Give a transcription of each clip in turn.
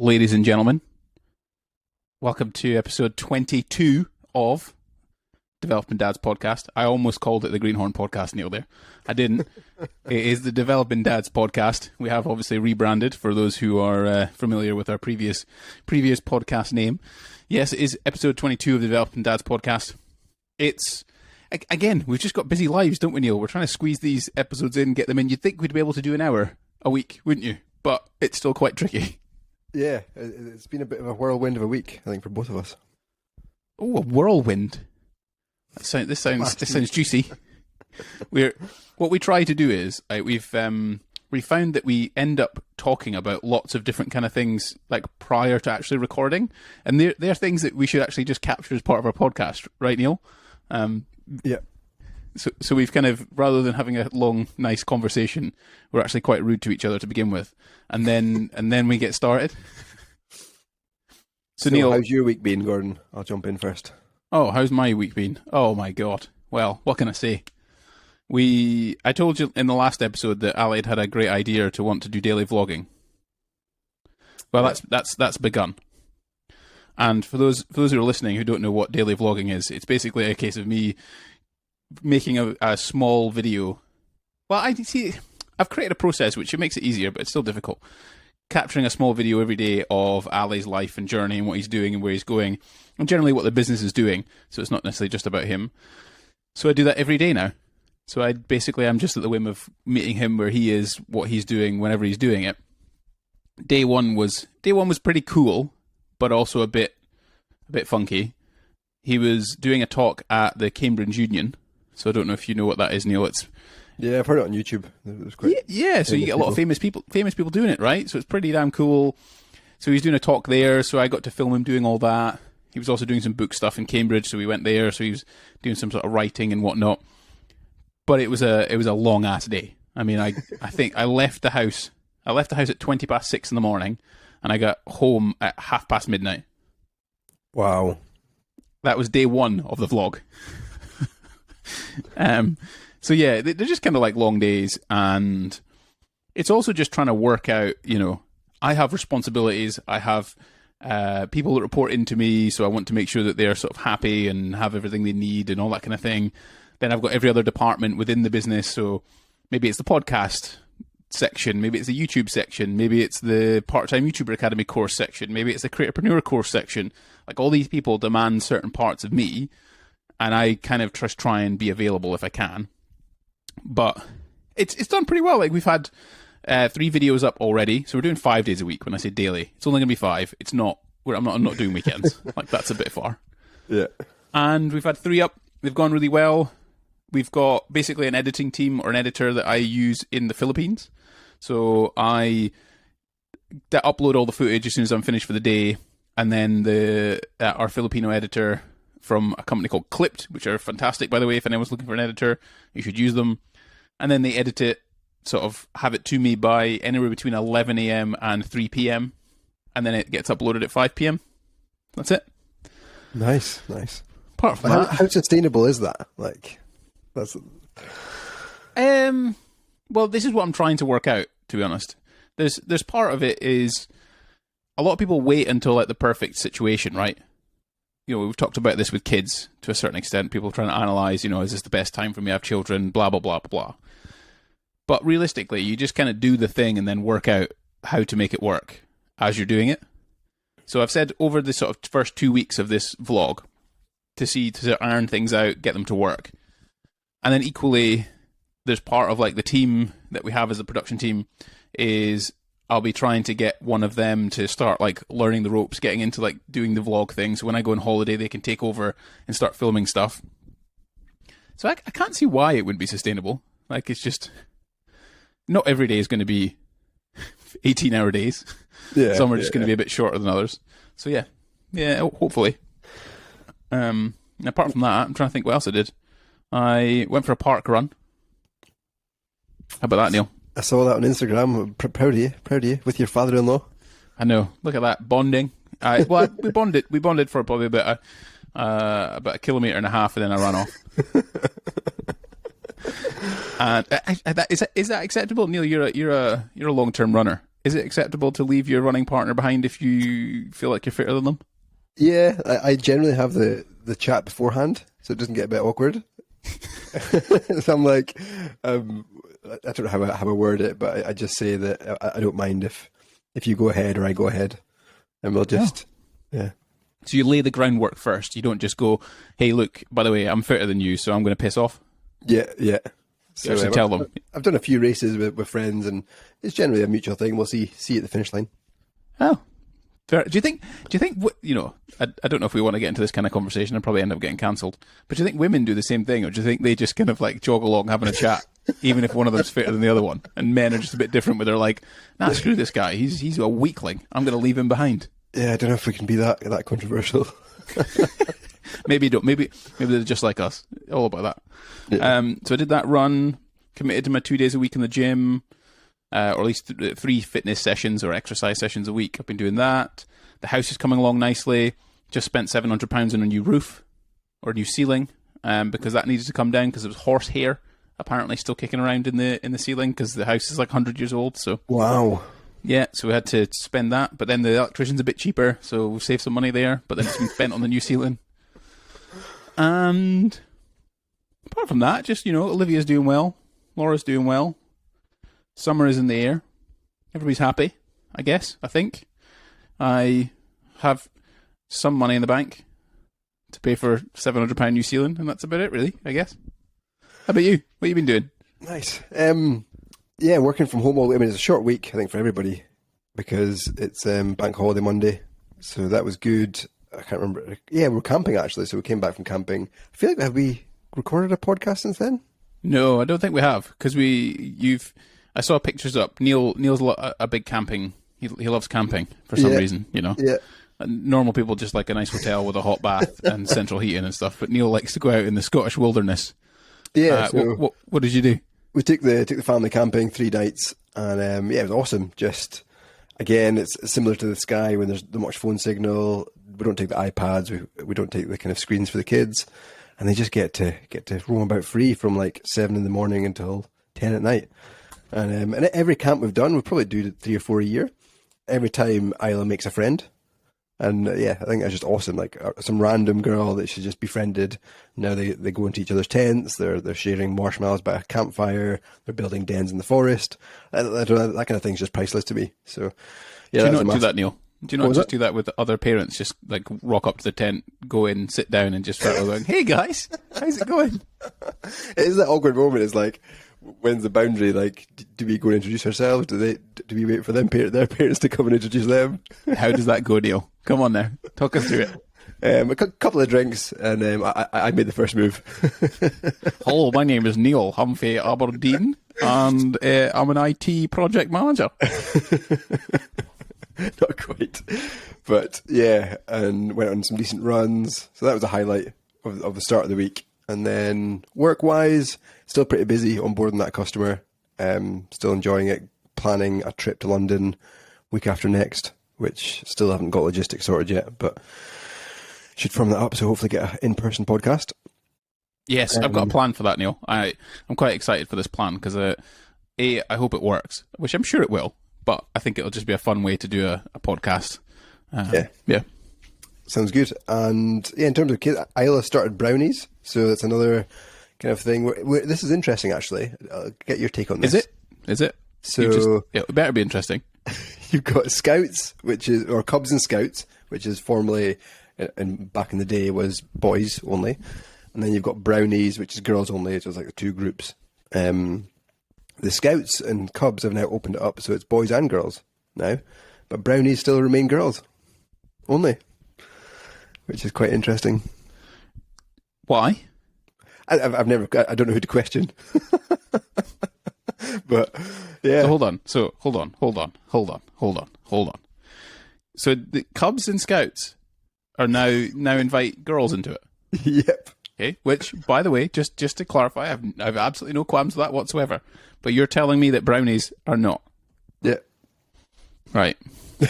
Ladies and gentlemen, welcome to episode 22 of Developing Dad's Podcast. I almost called it the Greenhorn Podcast, Neil, there. I didn't. It is the Developing Dad's Podcast. We have obviously rebranded for those who are familiar with our previous podcast name. Yes, it is episode 22 of the Developing Dad's Podcast. It's, again, we've just got busy lives, don't we, Neil? We're trying to squeeze these episodes in, get them in. You'd think we'd be able to do an hour a week, wouldn't you? But it's still quite tricky. Yeah, it's been a bit of a whirlwind of a week, I think, for both of us. Oh, a whirlwind. This sounds juicy. What we try to do is we found that we end up talking about lots of different kind of things like prior to actually recording, and they're things that we should actually just capture as part of our podcast, right, Neil? Yeah. So we've kind of, rather than having a long, nice conversation, we're actually quite rude to each other to begin with, and then we get started. So Neil, how's your week been, Gordon? I'll jump in first. Oh, how's my week been? Oh my God. Well, what can I say? I told you in the last episode that Ali had a great idea to want to do daily vlogging. Well, that's begun. And for those who are listening who don't know what daily vlogging is, it's basically a case of me making a small video. Well, I've created a process which makes it easier, but it's still difficult. Capturing a small video every day of Ali's life and journey and what he's doing and where he's going, and generally what the business is doing. So it's not necessarily just about him. So I do that every day now. So I'm just at the whim of meeting him where he is, what he's doing, whenever he's doing it. Day one was pretty cool, but also a bit funky. He was doing a talk at the Cambridge Union. So I don't know if you know what that is, Neil. Yeah, I've heard it on YouTube. It was quite yeah. So you get a lot of famous people doing it, right? So it's pretty damn cool. So he's doing a talk there. So I got to film him doing all that. He was also doing some book stuff in Cambridge. So we went there. So he was doing some sort of writing and whatnot. But it was a long ass day. I mean, I think I left the house at 6:20 in the morning, and I got home at midnight. Wow. That was day one of the vlog. So yeah, they're just kind of like long days, and it's also just trying to work out, I have responsibilities, I have people that report into me, so I want to make sure that they're sort of happy and have everything they need and all that kind of thing. Then I've got every other department within the business, so maybe it's the podcast section, maybe it's the YouTube section, maybe it's the part-time YouTuber Academy course section, maybe it's the Creatorpreneur course section. Like, all these people demand certain parts of me, and I kind of just try and be available if I can. But it's done pretty well. Like, we've had 3 videos up already, so we're doing 5 days a week. When I say daily, it's only going to be 5. It's not. I'm not doing weekends. Like, that's a bit far. Yeah. And we've had 3 up. They've gone really well. We've got basically an editing team or an editor that I use in the Philippines. So I upload all the footage as soon as I'm finished for the day, and then our Filipino editor from a company called Clipped, which are fantastic, by the way. If anyone's looking for an editor, you should use them. And then they edit it, sort of have it to me by anywhere between 11 a.m. and 3 p.m. And then it gets uploaded at 5 p.m. That's it. Nice. Apart from that, how sustainable is that? Like, that's. Well, this is what I'm trying to work out, to be honest. There's part of it is a lot of people wait until like the perfect situation, right? We've talked about this with kids to a certain extent. People trying to analyze, is this the best time for me? I have children, blah, blah, blah, blah, blah. But realistically, you just kind of do the thing and then work out how to make it work as you're doing it. So I've said over the sort of first 2 weeks of this vlog to iron things out, get them to work. And then equally, there's part of like the team that we have as a production team is I'll be trying to get one of them to start like learning the ropes, getting into like doing the vlog thing. So when I go on holiday, they can take over and start filming stuff. So I can't see why it wouldn't be sustainable. Like, it's just not every day is going to be 18-hour days. Yeah, some are just going to be a bit shorter than others. So yeah, hopefully. Apart from that, I'm trying to think what else I did. I went for a park run. How about that, Neil? I saw that on Instagram. Proud of you, with your father-in-law. I know. Look at that bonding. We bonded. We bonded for probably about a kilometre and a half, and then I ran off. And is that acceptable, Neil? You're a long-term runner. Is it acceptable to leave your running partner behind if you feel like you're fitter than them? Yeah, I generally have the chat beforehand, so it doesn't get a bit awkward. So I'm like, I don't know how I word it, but I just say that I don't mind if you go ahead or I go ahead, and we'll just, yeah. So you lay the groundwork first. You don't just go, hey, look, by the way, I'm fitter than you, so I'm going to piss off. Yeah. So you tell them. I've done a few races with friends, and it's generally a mutual thing. We'll see at the finish line. Oh. Fair. Do you think, I don't know if we want to get into this kind of conversation and probably end up getting cancelled, but do you think women do the same thing, or do you think they just kind of like jog along having a chat, even if one of them's fitter than the other one, and men are just a bit different where they're like, nah, screw this guy, he's a weakling, I'm going to leave him behind. Yeah, I don't know if we can be that controversial. Maybe don't. Maybe they're just like us, all about that. Yeah. So I did that run, committed to my 2 days a week in the gym, or at least 3 fitness sessions or exercise sessions a week. I've been doing that. The house is coming along nicely. Just spent £700 on a new roof or a new ceiling, because that needed to come down because there was horse hair apparently still kicking around in the ceiling because the house is like 100 years old. So wow. Yeah, so we had to spend that, but then the electrician's a bit cheaper, so we've saved some money there, but then it's been spent on the new ceiling. And apart from that, just, Olivia's doing well, Laura's doing well, summer is in the air, everybody's happy, I think. I have some money in the bank to pay for £700 new ceiling, and that's about it, really, I guess. How about you? What have you been doing? Nice. Yeah, working from home all the way. I mean, it's a short week, I think, for everybody because it's Bank Holiday Monday. So that was good. I can't remember. Yeah, we were camping, actually. So we came back from camping. I feel like, have we recorded a podcast since then? No, I don't think we have because I saw pictures up. Neil's a big camping. He loves camping for some reason, Yeah. Normal people just like a nice hotel with a hot bath and central heating and stuff. But Neil likes to go out in the Scottish wilderness. Yeah. What did you do? We took the family camping 3 nights, and it was awesome. Just again, it's similar to the Sky when there's not much phone signal. We don't take the iPads. We don't take the kind of screens for the kids, and they just get to roam about free from like 7 in the morning until 10 at night. And every camp we've done, we probably do 3 or 4 a year. Every time Isla makes a friend. And I think that's just awesome. Like some random girl that she just befriended. Now they go into each other's tents. They're sharing marshmallows by a campfire. They're building dens in the forest. That kind of thing's just priceless to me. So yeah, do you not do that, Neil? Do you not just do that with other parents? Just like rock up to the tent, go in, sit down, and just start going, "Hey guys, how's it going?" It is that awkward moment. It's like, when's the boundary? Like, do we go and introduce ourselves? Do we wait for their parents to come and introduce them? How does that go, Neil? Come on now, talk us through it. A couple of drinks, and I made the first move. Hello, my name is Neil Humphrey Aberdeen, and I'm an IT project manager. Not quite, but yeah, and went on some decent runs. So that was a highlight of the start of the week. And then work-wise, still pretty busy onboarding that customer. Still enjoying it. Planning a trip to London week after next, which still haven't got logistics sorted yet, but should firm that up. So hopefully get an in-person podcast. Yes, I've got a plan for that, Neil. I'm quite excited for this plan because I hope it works, which I'm sure it will. But I think it'll just be a fun way to do a podcast. Yeah. Sounds good. And yeah, in terms of kids, Isla started brownies. So that's another kind of thing. This is interesting, actually. I'll get your take on this. Is it? So it better be interesting. You've got Scouts, or Cubs and Scouts, which is formerly, and back in the day, was boys only. And then you've got Brownies, which is girls only. So it's like the 2 groups. The Scouts and Cubs have now opened it up, so it's boys and girls now. But Brownies still remain girls only, which is quite interesting. Why? I don't know who to question. But yeah. So hold on. So the Cubs and Scouts are now invite girls into it. Yep. Okay. Which, by the way, just to clarify, I've absolutely no qualms with that whatsoever. But you're telling me that Brownies are not. Yeah. Right. I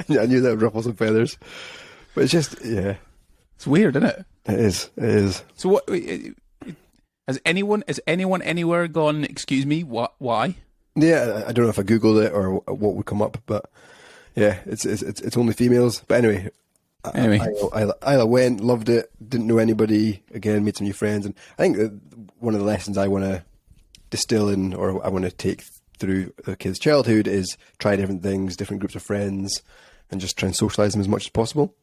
knew that would ruffle some feathers. But it's just, yeah. It's weird, isn't it? It is. So what... Has anyone anywhere gone, excuse me, why? Yeah, I don't know if I googled it or what would come up, but yeah, it's only females. But anyway, Anyway, I went, loved it, didn't know anybody. Again, made some new friends, and I think that one of the lessons I want to distill in, or I want to take through a kid's childhood, is try different things, different groups of friends, and just try and socialise them as much as possible.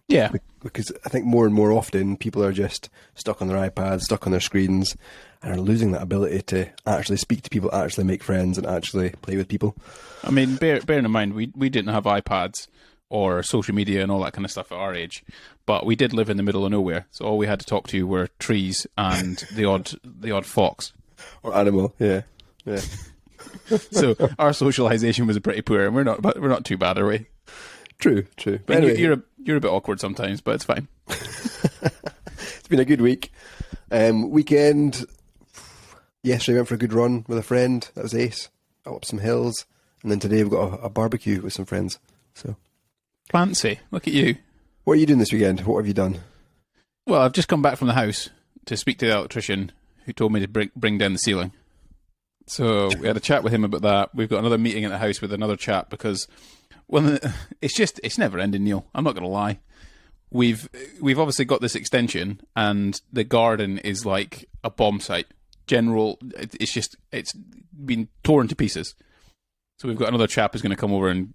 yeah. Because I think more and more often people are just stuck on their iPads, stuck on their screens, and are losing that ability to actually speak to people, actually make friends, and actually play with people. I mean, bearing in mind, we didn't have iPads or social media and all that kind of stuff at our age, but we did live in the middle of nowhere, so all we had to talk to were trees and the odd fox or animal. Yeah. So our socialization was pretty poor, and we're not too bad, are we? True. But anyway, you're a bit awkward sometimes, but it's fine. It's been a good week. Weekend. Yesterday I went for a good run with a friend. That was ace. Up some hills, and then today we've got a barbecue with some friends. So fancy. Look at you. What are you doing this weekend? What have you done? Well, I've just come back from the house to speak to the electrician who told me to bring down the ceiling. So we had a chat with him about that. We've got another meeting at the house with another chap because it's never ending, Neil. I'm not going to lie. We've obviously got this extension, and the garden is like a bomb site. It's been torn to pieces. So we've got another chap who's going to come over and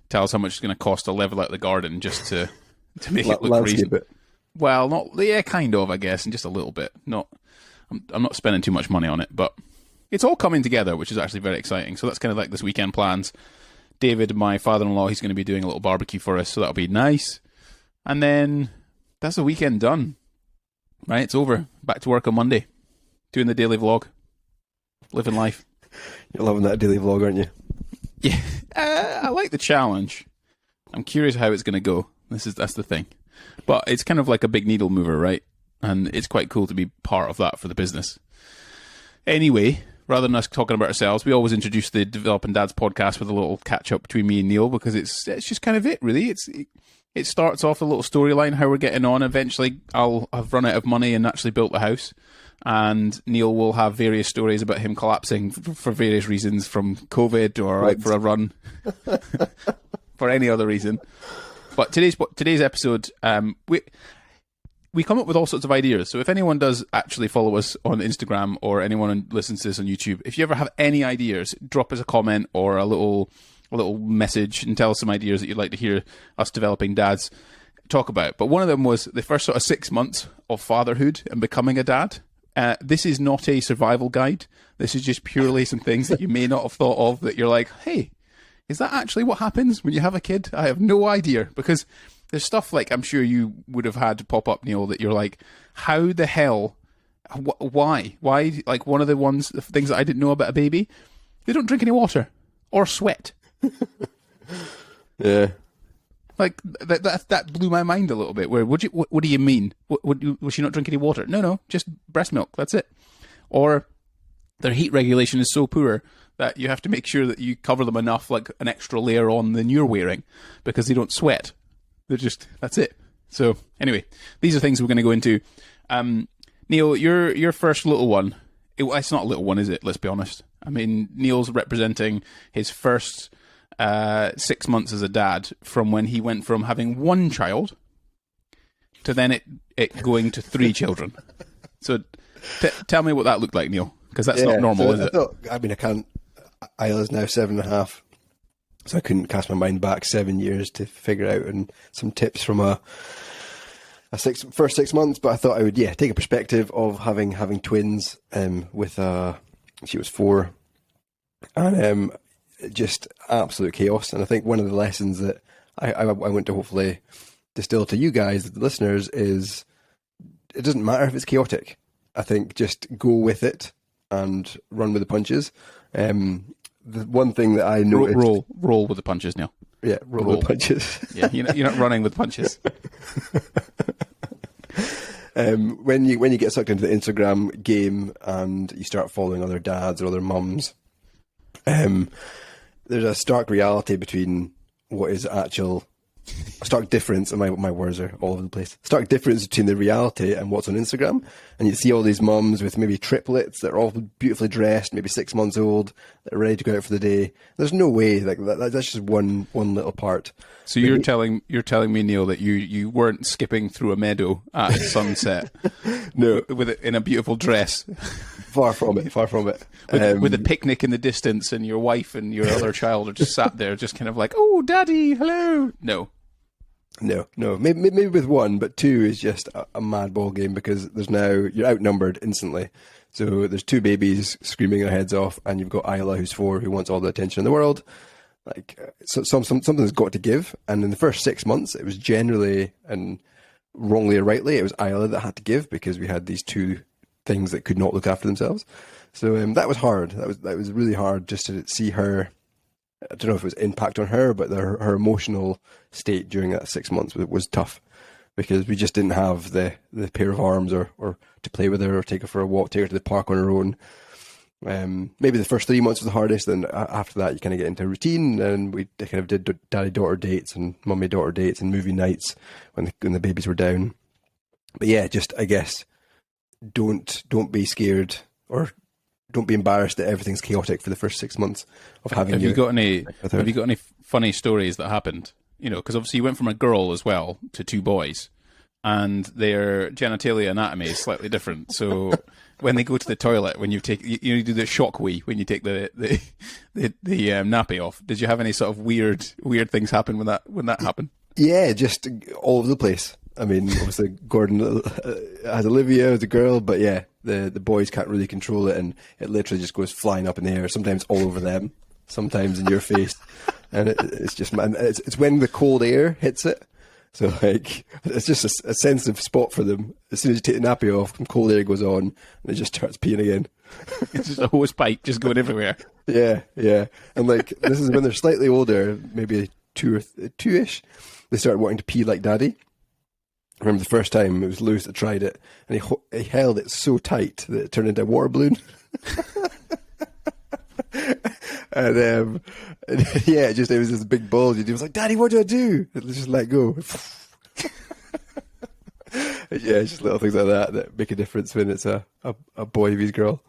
tell us how much it's going to cost to level out the garden just to make it look reasonable. Well, kind of, I guess, and just a little bit. I'm not spending too much money on it, but it's all coming together, which is actually very exciting. So that's kind of like this weekend plans. David, my father-in-law, he's going to be doing a little barbecue for us, so that'll be nice. And then that's the weekend done. Right, it's over. Back to work on Monday. Doing the daily vlog. Living life. You're loving that daily vlog, aren't you? Yeah. I like the challenge. I'm curious how it's going to go. That's the thing. But it's kind of like a big needle mover, right? And it's quite cool to be part of that for the business. Anyway, rather than us talking about ourselves, we always introduce the Developing Dads podcast with a little catch-up between me and Neil, because it's just kind of it, really. It starts off a little storyline, how we're getting on. Eventually, I'll have run out of money and actually built the house. And Neil will have various stories about him collapsing for various reasons, from COVID or out for a run, for any other reason. But today's episode, we come up with all sorts of ideas. So if anyone does actually follow us on Instagram, or anyone listens to this on YouTube, if you ever have any ideas, drop us a comment or a little message and tell us some ideas that you'd like to hear us developing dads talk about. But one of them was the first sort of 6 months of fatherhood and becoming a dad. This is not a survival guide. This is just purely some things that you may not have thought of, that you're like, hey, is that actually what happens when you have a kid? I have no idea, because there's stuff like I'm sure you would have had to pop up, Neil, that you're like, how the hell, why? Like one of the things that I didn't know about a baby, they don't drink any water or sweat. Yeah. Like that blew my mind a little bit. Where what do you mean? Will she not drink any water? No, just breast milk. That's it. Or their heat regulation is so poor that you have to make sure that you cover them enough, like an extra layer on than you're wearing, because they don't sweat. That's it. So anyway, these are things we're going to go into. Neil, your first little one. It's not a little one, is it? Let's be honest. I mean, Neil's representing his first 6 months as a dad, from when he went from having one child to then it going to 3 children. So tell me what that looked like, Neil, because that's not normal, is it? I can't. Isla's now 7.5, so I couldn't cast my mind back 7 years to figure out, and some tips from a first 6 months. But I thought I would take a perspective of having twins with she was 4, and just absolute chaos. And I think one of the lessons that I want to hopefully distill to you guys, the listeners, is it doesn't matter if it's chaotic. I think just go with it and run with the punches. The one thing that I noticed... Roll with the punches, Neil. Yeah, roll with the punches. Yeah, you're not running with punches. When you get sucked into the Instagram game and you start following other dads or other mums, there's a stark reality between what is actual stark difference, and my words are all over the place. Stark difference between the reality and what's on Instagram. And you see all these mums with maybe triplets that are all beautifully dressed, maybe 6 months old, that are ready to go out for the day. There's no way like that's just one little part. So you're telling me, Neil, that you weren't skipping through a meadow at sunset, No, in a beautiful dress, far from it. with a picnic in the distance, and your wife and your other child are just sat there, just kind of like, "Oh, Daddy, hello." No. Maybe with one, but two is just a mad ball game because you're outnumbered instantly. So there's two babies screaming their heads off, and you've got Isla, who's 4, who wants all the attention in the world. Like something's got to give. And in the first 6 months, it was generally, and wrongly or rightly, it was Isla that had to give because we had these two things that could not look after themselves. So that was hard. That was really hard just to see her. I don't know if it was impact on her, but her emotional state during that 6 months was tough because we just didn't have the pair of arms or to play with her or take her for a walk, take her to the park on her own. Maybe the first 3 months was the hardest, then after that you kind of get into routine, and we kind of did daddy-daughter dates and mummy-daughter dates and movie nights when the babies were down. But yeah, just I guess don't be scared or don't be embarrassed that everything's chaotic for the first 6 months of having. Have you got any funny stories that happened? You know, because obviously you went from a girl as well to 2 boys, and their genitalia anatomy is slightly different. So when they go to the toilet, when you do the shock wee when you take the nappy off. Did you have any sort of weird things happen when that happened? Yeah, just all over the place. I mean, obviously Gordon has Olivia as a girl, but yeah, the boys can't really control it, and it literally just goes flying up in the air. Sometimes all over them, sometimes in your face, and it's just man. It's when the cold air hits it. So like, it's just a sensitive spot for them. As soon as you take the nappy off, some cold air goes on, and it just starts peeing again. It's just a hose pipe just going everywhere. Yeah, and like this is when they're slightly older, maybe 2-ish. They start wanting to pee like daddy. I remember the first time it was Lewis that tried it, and he held it so tight that it turned into a water balloon. and yeah, it was this big bulge. He was like, "Daddy, what do I do?" And just let go. Yeah, just little things like that make a difference when it's a boy vs girl.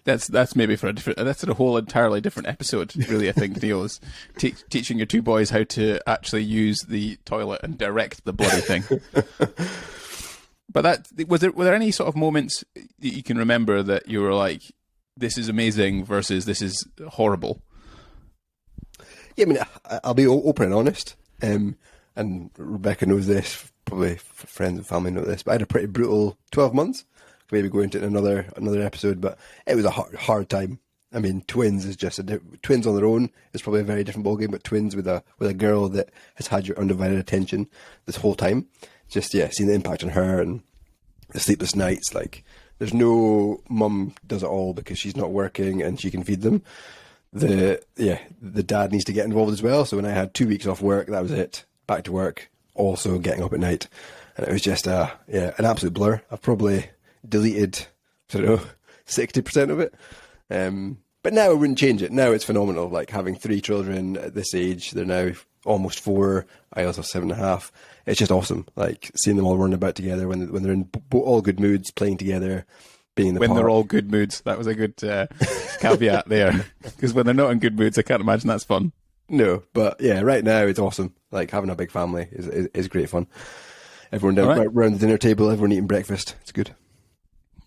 That's maybe for that's a whole entirely different episode, really. I think, Neil, is teaching your 2 boys how to actually use the toilet and direct the bloody thing. But were there any sort of moments that you can remember that you were like, this is amazing versus this is horrible? Yeah, I mean, I'll be open and honest, and Rebecca knows this, probably friends and family know this, but I had a pretty brutal 12 months. Maybe go into it in another episode, but it was a hard time. I mean, twins is just twins on their own is probably a very different ballgame, but twins with a girl that has had your undivided attention this whole time, just seeing the impact on her and the sleepless nights. Like, there's no mum does it all because she's not working and she can feed them. The dad needs to get involved as well. So when I had 2 weeks off work, that was it. Back to work, also getting up at night, and it was just an absolute blur. I've probably deleted, I don't know, 60% of it. But now I wouldn't change it. Now it's phenomenal. Like, having 3 children at this age, they're now almost 4. I also have 7.5. It's just awesome. Like, seeing them all running about together when they're in all good moods, playing together, being in the park. They're all good moods. That was a good caveat there. Because when they're not in good moods, I can't imagine that's fun. No, but yeah, right now it's awesome. Like, having a big family is great fun. Everyone down around the dinner table, everyone eating breakfast. It's good.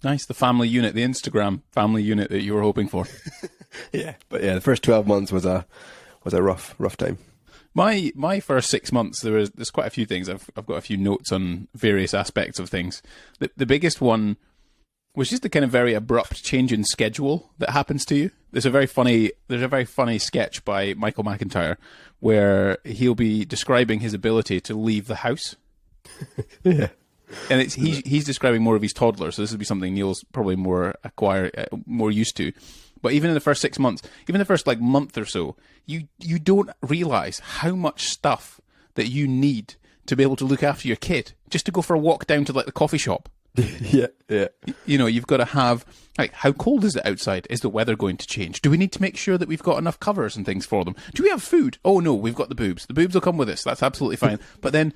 Nice, the family unit, the Instagram family unit that you were hoping for. Yeah, but yeah, the first 12 months was a rough time. My first 6 months, there's quite a few things. I've got a few notes on various aspects of things. The biggest one was just the kind of very abrupt change in schedule that happens to you. There's a very funny sketch by Michael McIntyre where he'll be describing his ability to leave the house. Yeah. And he's describing more of his toddler, so this would be something Neil's probably more used to. But even in the first 6 months, even the first month or so, you don't realise how much stuff that you need to be able to look after your kid, just to go for a walk down to the coffee shop. Yeah, yeah. You know, you've got to have, like, how cold is it outside? Is the weather going to change? Do we need to make sure that we've got enough covers and things for them? Do we have food? Oh no, we've got the boobs. The boobs will come with us. That's absolutely fine. But then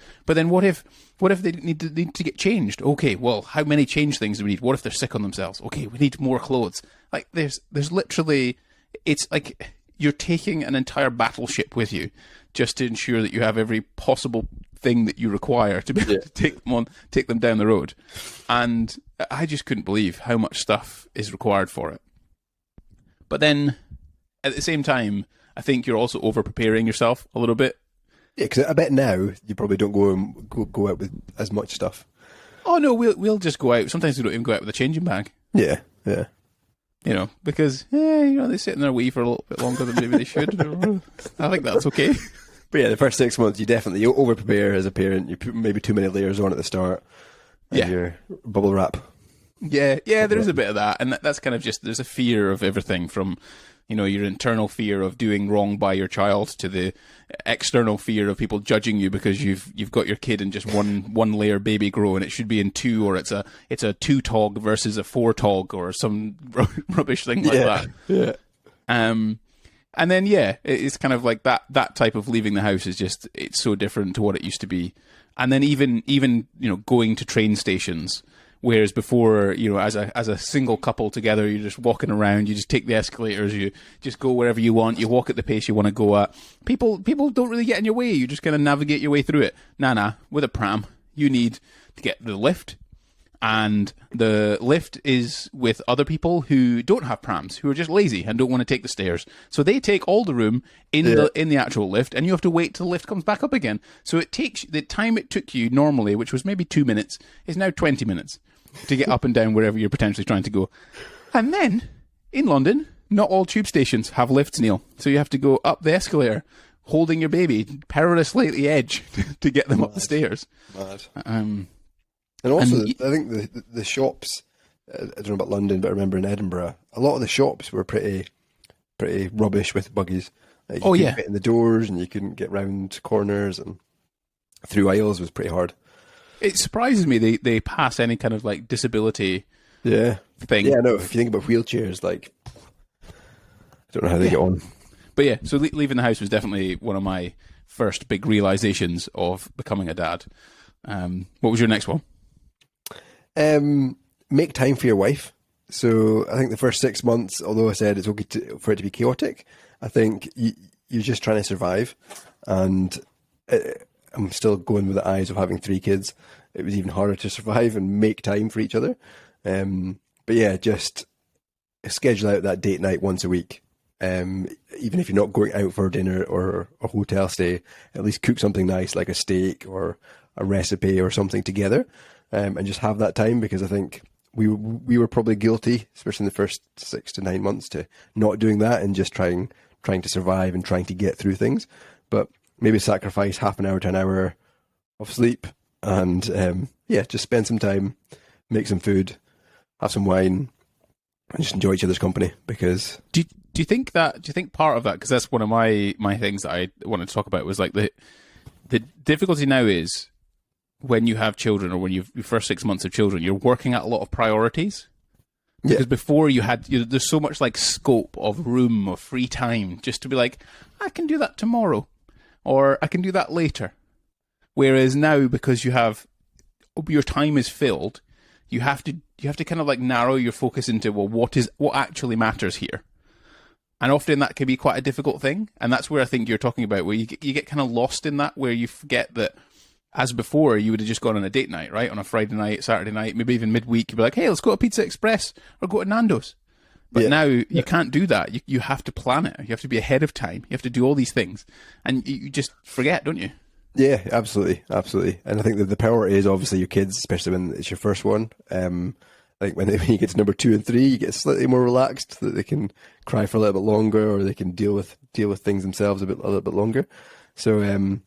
what if they need to get changed? Okay, well, how many change things do we need? What if they're sick on themselves? Okay, we need more clothes. Like, there's literally, it's like you're taking an entire battleship with you just to ensure that you have every possible thing that you require to be able to take them down the road. And I just couldn't believe how much stuff is required for it. But then, at the same time, I think you're also over preparing yourself a little bit. Yeah, because I bet now you probably don't go out with as much stuff. Oh no, we'll just go out. Sometimes we don't even go out with a changing bag. Yeah, yeah. You know, because they sit in their wee for a little bit longer than maybe they should. I think that's okay. But yeah, the first 6 months you over prepare as a parent. You put maybe too many layers on at the start. And your bubble wrap. Yeah, there is a bit of that, and that's kind of just, there's a fear of everything from, you know, your internal fear of doing wrong by your child to the external fear of people judging you because you've got your kid in just one layer baby grow and it should be in two, or it's a 2 tog versus a 4 tog or some rubbish thing like that. Yeah. And then it's kind of like that type of leaving the house is just, it's so different to what it used to be. And then even you know, going to train stations. Whereas before, you know, as a single couple together, you're just walking around, you just take the escalators, you just go wherever you want, you walk at the pace you want to go at. People don't really get in your way, you just kind of navigate your way through it. Nah, with a pram, you need to get the lift, and the lift is with other people who don't have prams, who are just lazy and don't want to take the stairs. So they take all the room in the actual lift, and you have to wait till the lift comes back up again. So it takes, the time it took you normally, which was maybe 2 minutes, is now 20 minutes. To get up and down wherever you're potentially trying to go. And then, in London, not all tube stations have lifts, Neil. So you have to go up the escalator, holding your baby perilously at the edge to get them up the stairs. Mad. And also, I think the shops, I don't know about London, but I remember in Edinburgh, a lot of the shops were pretty rubbish with buggies. Like you couldn't get in the doors, and you couldn't get round corners, and through aisles was pretty hard. It surprises me they pass any kind of like disability thing. Yeah, no, if you think about wheelchairs, like, I don't know how they get on. But yeah, so leaving the house was definitely one of my first big realizations of becoming a dad. What was your next one? Make time for your wife. So I think the first 6 months, although I said it's okay for it to be chaotic, I think you're just trying to survive. And I'm still going with the eyes of having 3 kids. It was even harder to survive and make time for each other. But yeah, just schedule out that date night once a week. Even if you're not going out for dinner or a hotel stay, at least cook something nice like a steak or a recipe or something together, and just have that time, because I think we were probably guilty, especially in the first 6 to 9 months, to not doing that and just trying to survive and trying to get through things. But maybe sacrifice half an hour to an hour of sleep and, just spend some time, make some food, have some wine, and just enjoy each other's company. Because do you think part of that, because that's one of my things that I wanted to talk about, was like the difficulty now is when you have children, or when your first 6 months of children, you're working at a lot of priorities. Because before there's so much like scope of room or free time just to be like, I can do that tomorrow. Or I can do that later. Whereas now, because your time is filled, you have to kind of like narrow your focus into, well, what actually matters here. And often that can be quite a difficult thing. And that's where I think you're talking about, where you get kind of lost in that, where you forget that, as before, you would have just gone on a date night, right? On a Friday night, Saturday night, maybe even midweek. You'd be like, hey, let's go to Pizza Express or go to Nando's. But now you can't do that. You have to plan it. You have to be ahead of time. You have to do all these things. And you just forget, don't you? Yeah, absolutely. Absolutely. And I think that the priority is obviously your kids, especially when it's your first one. I think when you get to number 2 and 3, you get slightly more relaxed, that they can cry for a little bit longer, or they can deal with things themselves a little bit longer. So,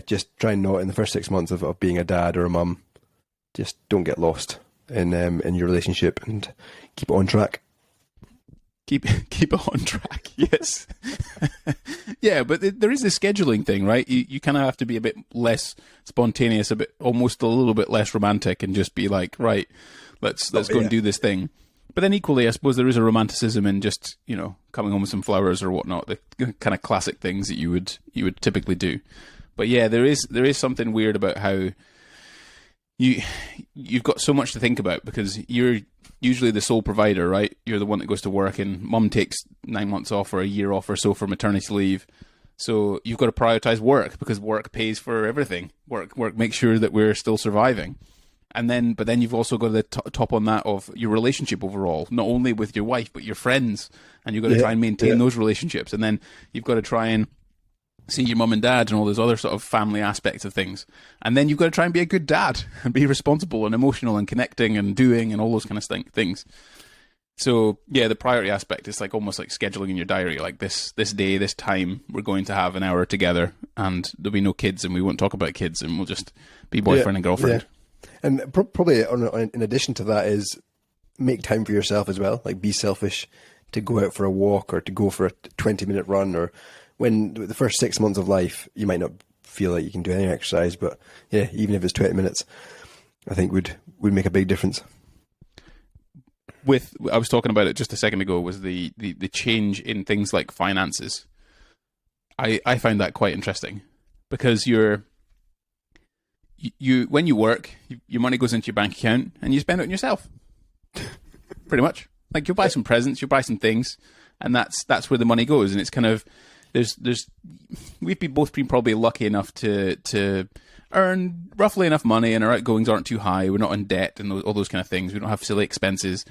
just try not, in the first 6 months of being a dad or a mum, just don't get lost in your relationship and keep it on track. keep it on track. Yes. Yeah, but there is a scheduling thing, right? You kind of have to be a bit less spontaneous, a bit almost a little bit less romantic, and just be like, right, let's go and do this thing. But then equally, I suppose there is a romanticism in just, you know, coming home with some flowers or whatnot, the kind of classic things that you would typically do. But yeah, there is something weird about how you've got so much to think about, because you're usually the sole provider, right? You're the one that goes to work, and mum takes 9 months off or a year off or so for maternity leave. So you've got to prioritize work, because work pays for everything. Work makes sure that we're still surviving. But then you've also got the top on that of your relationship overall, not only with your wife, but your friends. And you've got to try and maintain those relationships. And then you've got to try and see your mum and dad and all those other sort of family aspects of things. And then you've got to try and be a good dad and be responsible and emotional and connecting and doing and all those kind of things. So yeah, the priority aspect is like almost like scheduling in your diary, like this day, this time, we're going to have an hour together, and there'll be no kids, and we won't talk about kids, and we'll just be boyfriend and girlfriend. Yeah. And probably in addition to that is make time for yourself as well. Like, be selfish to go out for a walk or to go for a 20-minute run, or when the first 6 months of life, you might not feel like you can do any exercise, but yeah, even if it's 20 minutes, I think would make a big difference. I was talking about it just a second ago, was the change in things like finances. I find that quite interesting, because when you work, your money goes into your bank account and you spend it on yourself. Pretty much. Like, you'll buy some presents, you'll buy some things, and that's where the money goes. And it's kind of, we've both been probably lucky enough to earn roughly enough money, and our outgoings aren't too high. We're not in debt and all those kind of things. We don't have silly expenses.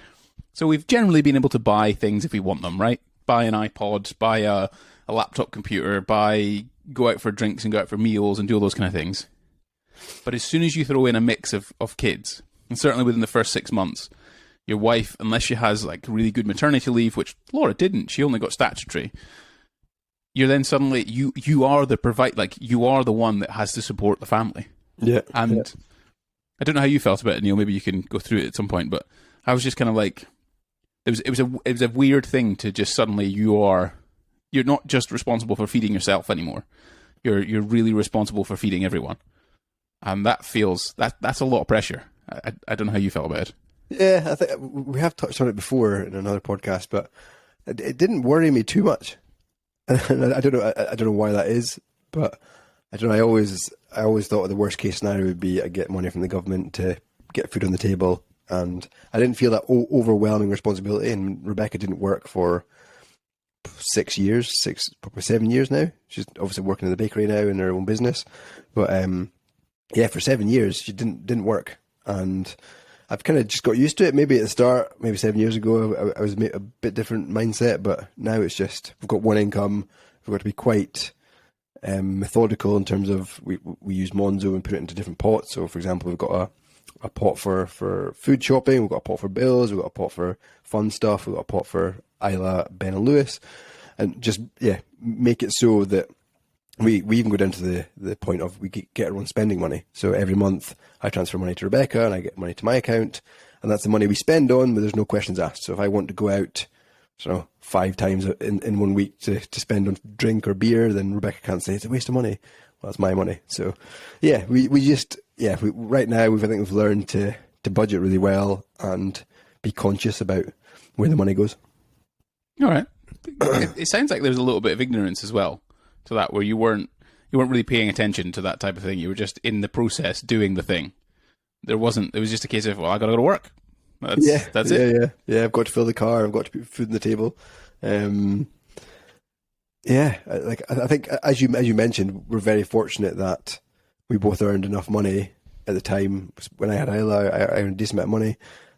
So we've generally been able to buy things if we want them, right? Buy an iPod, buy a laptop computer, go out for drinks and go out for meals and do all those kind of things. But as soon as you throw in a mix of kids, and certainly within the first 6 months, your wife, unless she has like really good maternity leave, which Laura didn't, she only got statutory, you're then suddenly, you are you are the one that has to support the family. Yeah. And I don't know how you felt about it, Neil, maybe you can go through it at some point, but I was just kind of like, it was a weird thing to just suddenly, you're not just responsible for feeding yourself anymore. You're really responsible for feeding everyone. And that feels, that's a lot of pressure. I don't know how you felt about it. Yeah, I think we have touched on it before in another podcast, but it didn't worry me too much. And I don't know why that is, but I don't know. I always thought the worst case scenario would be I get money from the government to get food on the table, and I didn't feel that overwhelming responsibility. And Rebecca didn't work for 6 years, probably 7 years now. She's obviously working in the bakery now in her own business, but yeah, for 7 years she didn't work, and I've kind of just got used to it. Maybe at the start, maybe 7 years ago, I was a bit different mindset, but now it's just, we've got one income. We've got to be quite methodical in terms of, we use Monzo and put it into different pots. So, for example, we've got a pot for food shopping, we've got a pot for bills, we've got a pot for fun stuff, we've got a pot for Isla, Ben and Lewis, and just, yeah, make it so that we even go down to the point of we get our own spending money. So every month I transfer money to Rebecca and I get money to my account, and that's the money we spend on, but there's no questions asked. So if I want to go out, 5 times in 1 week to spend on drink or beer, then Rebecca can't say it's a waste of money. Well, that's my money. So yeah, right now I think we've learned to budget really well and be conscious about where the money goes. All right. It sounds like there's a little bit of ignorance as well to that, where you weren't really paying attention to that type of thing. You were just in the process doing the thing. It was just a case of, well, I gotta go to work. That's it. Yeah. I've got to fill the car. I've got to put food on the table. I think as you mentioned, we're very fortunate that we both earned enough money at the time. When I had Isla, I earned a decent amount of money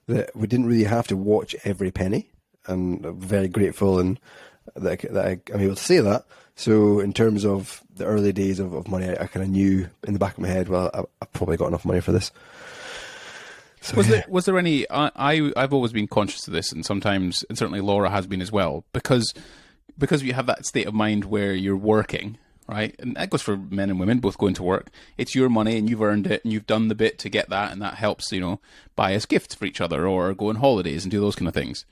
that we didn't really have to watch every penny, and I'm very grateful and that I'm able to say that. So in terms of the early days of money, I kind of knew in the back of my head, well, I've probably got enough money for this. So, was there any? I've always been conscious of this, and sometimes, and certainly Laura has been as well, because you have that state of mind where you're working, right? And that goes for men and women, both going to work. It's your money, and you've earned it, and you've done the bit to get that, and that helps, buy us gifts for each other or go on holidays and do those kind of things.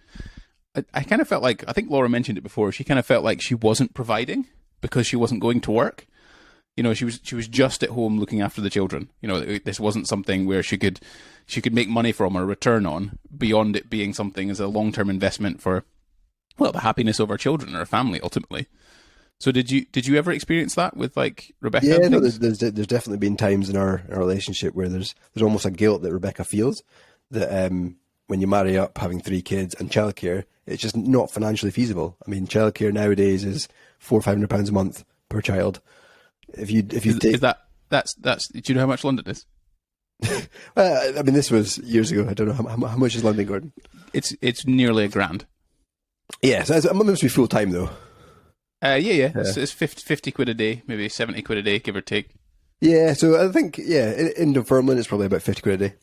I kind of felt like, I think Laura mentioned it before, she kind of felt like she wasn't providing because she wasn't going to work. She was just at home looking after the children. This wasn't something where she could make money from or return on beyond it being something as a long-term investment for, well, the happiness of our children or our family ultimately. So did you ever experience that with like Rebecca? Yeah, and no, things? there's definitely been times in our relationship where there's almost a guilt that Rebecca feels that when you marry up, having 3 kids and childcare, it's just not financially feasible. I mean, childcare nowadays is £400-500 a month per child. If you take, Is that's do you know how much London is? I mean, this was years ago. I don't know how much is London, Gordon. It's nearly £1,000. Yeah, so it must be full time though. Yeah. It's 50 quid a day, maybe 70 quid a day, give or take. Yeah, so I think in Dunfermline it's probably about 50 quid a day.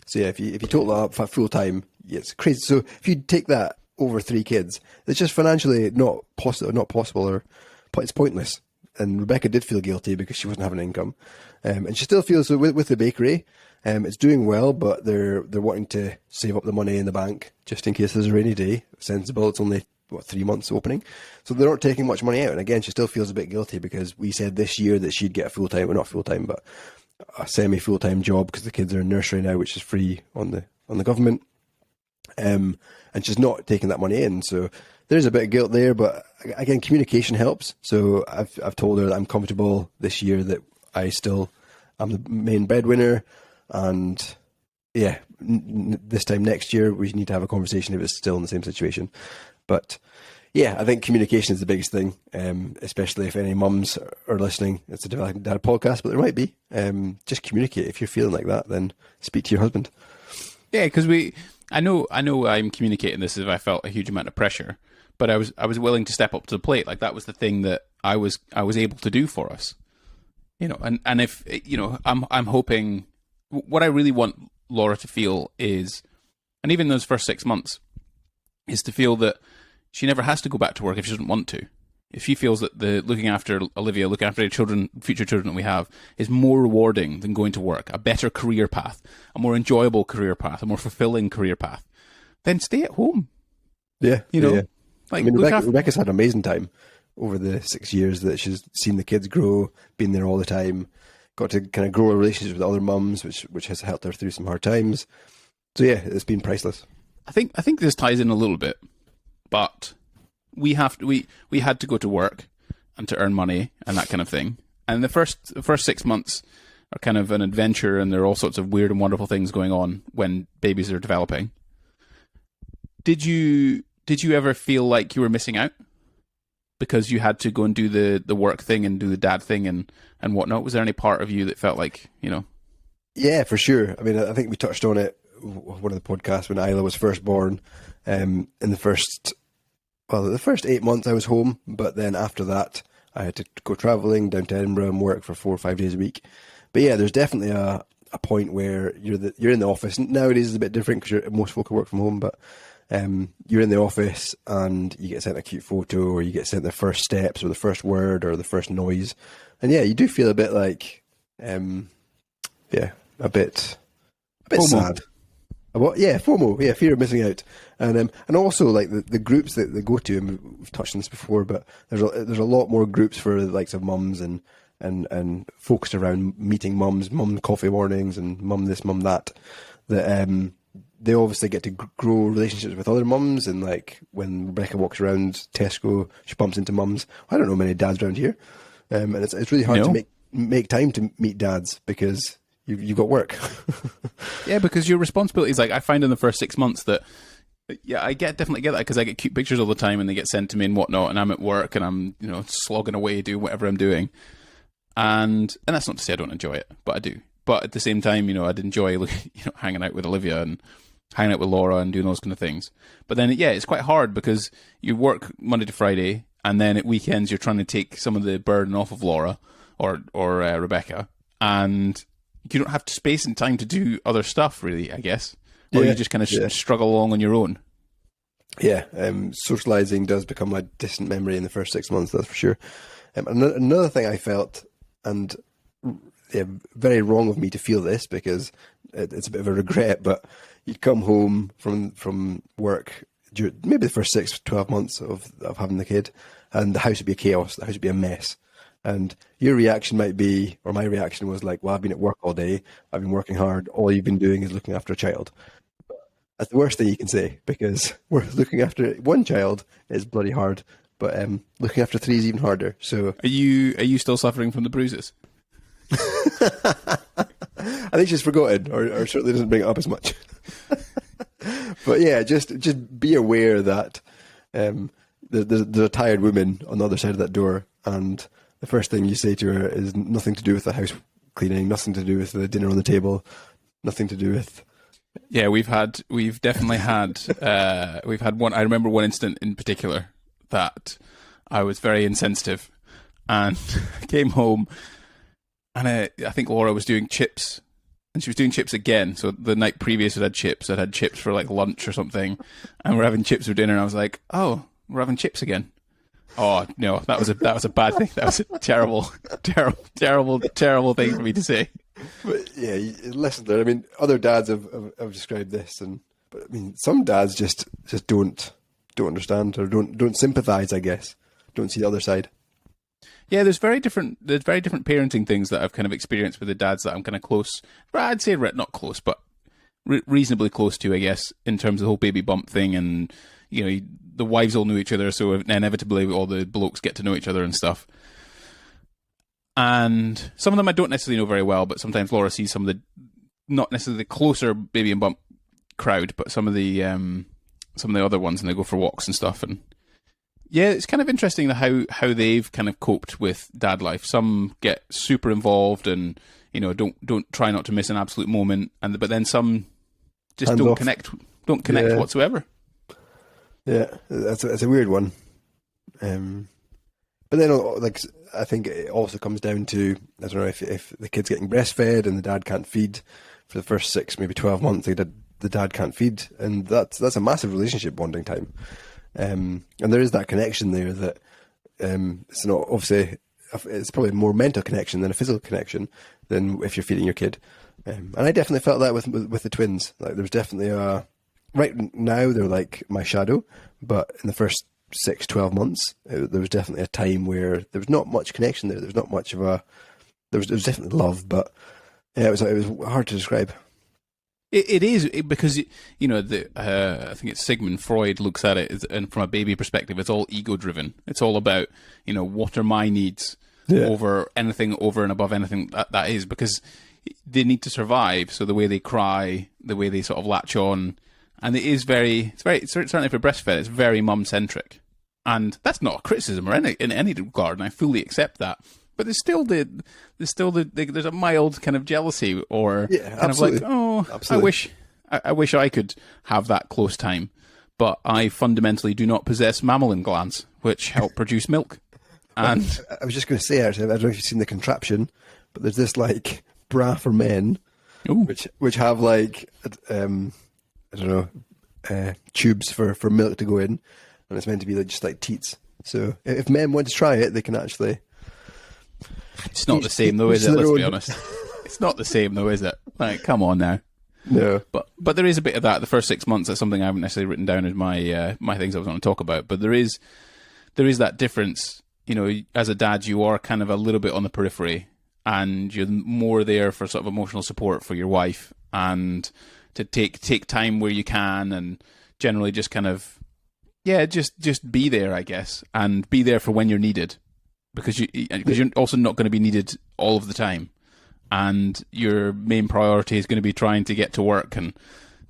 So yeah, if you total that up for full time, yeah, it's crazy. So if you take that over 3 kids, it's just financially not possible, or it's pointless. And Rebecca did feel guilty because she wasn't having an income, and she still feels so with the bakery. It's doing well, but they're wanting to save up the money in the bank just in case there's a rainy day. Sensible. It's only 3 months opening, so they're not taking much money out. And again, she still feels a bit guilty because we said this year that she'd get a full time, well, not full time, but a semi full time job because the kids are in nursery now, which is free on the government. And she's not taking that money in, so there's a bit of guilt there. But again, communication helps. So I've told her that I'm comfortable this year that I'm the main breadwinner, and yeah, this time next year we need to have a conversation if it's still in the same situation. But yeah, I think communication is the biggest thing, especially if any mums are listening. It's a Developing Dad podcast, but there might be. Just communicate. If you're feeling like that, then speak to your husband. Yeah, because I know I'm communicating this as if I felt a huge amount of pressure, but I was willing to step up to the plate. Like that was the thing that I was able to do for us. And if I'm hoping, what I really want Laura to feel is, and even those first 6 months, is to feel that she never has to go back to work if she doesn't want to. If she feels that the looking after Olivia, looking after the future children that we have, is more rewarding than going to work, a better career path, a more enjoyable career path, a more fulfilling career path, then stay at home. Yeah, Like, I mean, Rebecca's had an amazing time over the 6 years that she's seen the kids grow, been there all the time, got to kind of grow a relationship with other mums, which has helped her through some hard times. So yeah, it's been priceless. I think this ties in a little bit, but we had to go to work and to earn money and that kind of thing. And the first 6 months are kind of an adventure, and there are all sorts of weird and wonderful things going on when babies are developing. Did you ever feel like you were missing out because you had to go and do the work thing and do the dad thing and whatnot? Was there any part of you that felt like, Yeah, for sure. I mean, I think we touched on it one of the podcasts when Isla was first born. In the first 8 months I was home, but then after that I had to go travelling down to Edinburgh and work for 4 or 5 days a week. But yeah, there's definitely a point where you're in the office. Nowadays it's a bit different because most folk work from home, but you're in the office and you get sent a cute photo, or you get sent the first steps or the first word or the first noise, and yeah, you do feel a bit like a bit FOMO. sad. FOMO, fear of missing out, and also like the groups that they go to, and we've touched on this before, but there's a lot more groups for the likes of mums and focused around meeting mums, mum coffee mornings, and mum this, mum that they obviously get to grow relationships with other mums, and like when Rebecca walks around Tesco, she bumps into mums. I don't know many dads around here, and it's really hard to make time to meet dads because you've got work. Yeah, because your responsibilities, like I find in the first 6 months that, yeah, I definitely get that because I get cute pictures all the time and they get sent to me and whatnot, and I'm at work and I'm slogging away doing whatever I'm doing, and that's not to say I don't enjoy it, but I do. But at the same time, I'd enjoy hanging out with Olivia and hanging out with Laura and doing those kind of things. But then, yeah, it's quite hard because you work Monday to Friday, and then at weekends you're trying to take some of the burden off of Laura or Rebecca, and you don't have space and time to do other stuff, really, I guess. Or you just kind of struggle along on your own. Yeah, socialising does become a distant memory in the first 6 months, that's for sure. Another thing I felt, and very wrong of me to feel this because it's a bit of a regret, but you'd come home from work maybe the first 6 to 12 months of having the kid, and the house would be a chaos. The house would be a mess. And your reaction might be, or my reaction was like, well, I've been at work all day. I've been working hard. All you've been doing is looking after a child. That's the worst thing you can say, because we're looking after one child is bloody hard, but looking after three is even harder. So Are you still suffering from the bruises? I think she's forgotten, or certainly doesn't bring it up as much. But yeah, just be aware that there's a tired woman on the other side of that door, and the first thing you say to her is nothing to do with the house cleaning, nothing to do with the dinner on the table, nothing to do with. Yeah, we've definitely had one. I remember one incident in particular that I was very insensitive, and I came home, and I think Laura was doing chips, and she was doing chips again. So the night previous I'd had chips for like lunch or something, and we're having chips for dinner, and I was like, oh, we're having chips again. Oh no, that was a bad thing. That was a terrible thing for me to say. But yeah, listen there. I mean, other dads have described this, but I mean, some dads just don't understand, or don't sympathise. I guess don't see the other side. Yeah, there's very different parenting things that I've kind of experienced with the dads that I'm kind of close. But I'd say not close, but reasonably close to, I guess, in terms of the whole baby bump thing, and you know, the wives all knew each other, so inevitably all the blokes get to know each other and stuff. And some of them I don't necessarily know very well, but sometimes Laura sees some of the, not necessarily the closer baby and bump crowd, but some of the other ones, and they go for walks and stuff. And yeah, it's kind of interesting how they've kind of coped with dad life. Some get super involved and, you know, don't try not to miss an absolute moment, but then some just Hands don't off. connect whatsoever. Yeah, that's a weird one. But then, like, I think it also comes down to, I don't know, if the kid's getting breastfed and the dad can't feed for the first 6, maybe 12 months, the dad can't feed, and that's a massive relationship bonding time. And there is that connection there that it's not, obviously, it's probably more mental connection than a physical connection than if you're feeding your kid. And I definitely felt that with the twins. Like, there was definitely right now they're like my shadow, but in the first 6-12 months, there was definitely a time where there was not much connection there. There was not much of there was definitely love, but yeah, it was hard to describe. It is, because, you know, I think it's Sigmund Freud looks at it, and from a baby perspective, it's all ego driven. It's all about, you know, what are my needs over anything, over and above anything that is, because they need to survive. So the way they cry, the way they sort of latch on, and it's very certainly for breastfed, it's very mum centric, and that's not a criticism or in any regard, and I fully accept that. But there's a mild kind of jealousy, or kind absolutely. of like, oh, Absolutely. I wish I could have that close time, but I fundamentally do not possess mammalian glands, which help produce milk. And I was just going to say, actually, I don't know if you've seen the contraption, but there's this like bra for men, which have like I don't know, tubes for milk to go in, and it's meant to be like, just like teats. So if men want to try it, they can actually. It's not the same though, is it? Let's be honest. It's not the same though, is it? Like, come on now. No. But there is a bit of that. The first 6 months, that's something I haven't necessarily written down as my things I was going to talk about. But there is that difference. You know, as a dad, you are kind of a little bit on the periphery, and you're more there for sort of emotional support for your wife, and to take time where you can, and generally just kind of, yeah, just be there, I guess, and be there for when you're needed, because you're also not going to be needed all of the time, and your main priority is going to be trying to get to work and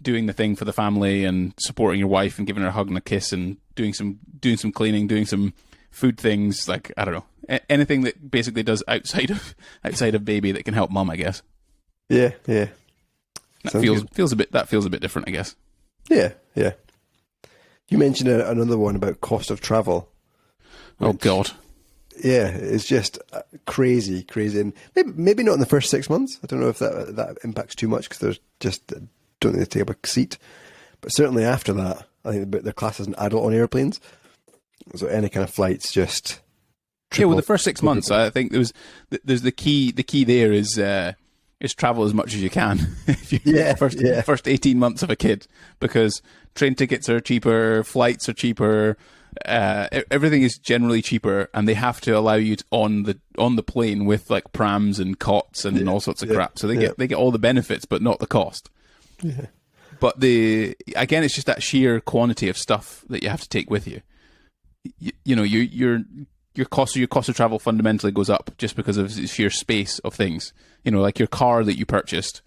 doing the thing for the family and supporting your wife and giving her a hug and a kiss and doing some cleaning, doing some food things, like, I don't know, anything that basically does outside of baby that can help mum, I guess. Yeah. That feels a bit different, I guess. Yeah. You mentioned another one about cost of travel. Oh God. Yeah, it's just crazy, and maybe not in the first 6 months. I don't know if that impacts too much, because there's just don't need to take up a seat. But certainly after that, I think they're classed as an adult on airplanes. So any kind of flights just triple, the first 6 months, I think there's the key there is is travel as much as you can. If you Yeah, first 18 months of a kid, because train tickets are cheaper, flights are cheaper, everything is generally cheaper, and they have to allow you to, on the plane with like prams and cots and all sorts of crap. So they get all the benefits, but not the cost. Yeah. But again, it's just that sheer quantity of stuff that you have to take with you. You know, your cost of travel fundamentally goes up just because of the sheer space of things. You know, like your car that you purchased.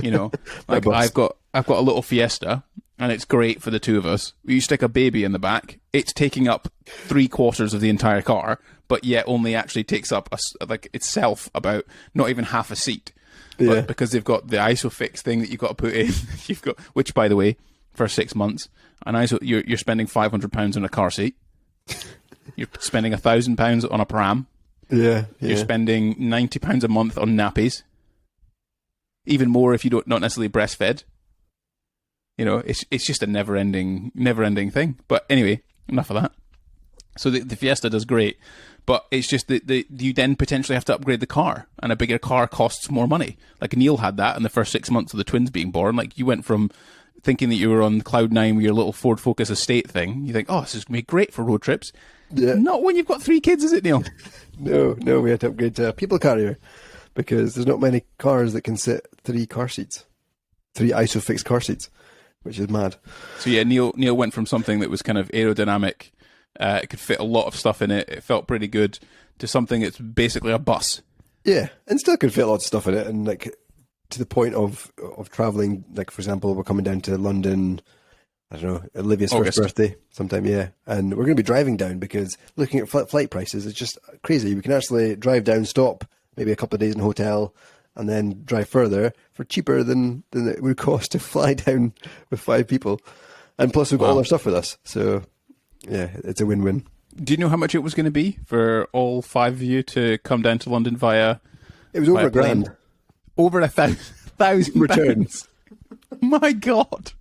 You know, like I've got a little Fiesta, and it's great for the two of us. You stick a baby in the back, it's taking up 3/4 of the entire car, but yet only actually takes up itself about not even half a seat. Yeah. But because they've got the ISOFIX thing that you've got to put in, which by the way, for 6 months, you're spending £500 on a car seat. You're spending £1,000 on a pram. Yeah. You're spending £90 a month on nappies. Even more if you not necessarily breastfed. You know, it's just a never ending thing. But anyway, enough of that. So the Fiesta does great, but it's just that you then potentially have to upgrade the car, and a bigger car costs more money. Like Neil had that in the first 6 months of the twins being born. Like you went from thinking that you were on cloud nine with your little Ford Focus Estate thing. You think, oh, this is going to be great for road trips. Yeah. Not when you've got 3 kids, is it, Neil? No, we had to upgrade to a people carrier because there's not many cars that can sit 3 car seats, 3 ISOFIX car seats, which is mad. So yeah, Neil went from something that was kind of aerodynamic, it could fit a lot of stuff in it, it felt pretty good, to something that's basically a bus. Yeah, and still could fit a lot of stuff in it, and like to the point of travelling. Like for example, we're coming down to London. I don't know, Olivia's August. first birthday sometime, yeah. And we're going to be driving down because looking at flight prices, it's just crazy. We can actually drive down, stop, maybe a couple of days in a hotel, and then drive further for cheaper than it would cost to fly down with 5 people. And plus we've got all our stuff with us. So, yeah, it's a win-win. Do you know how much it was going to be for all 5 of you to come down to London via... It was over via plane? £1,000. Over £1,000 Returns. My God.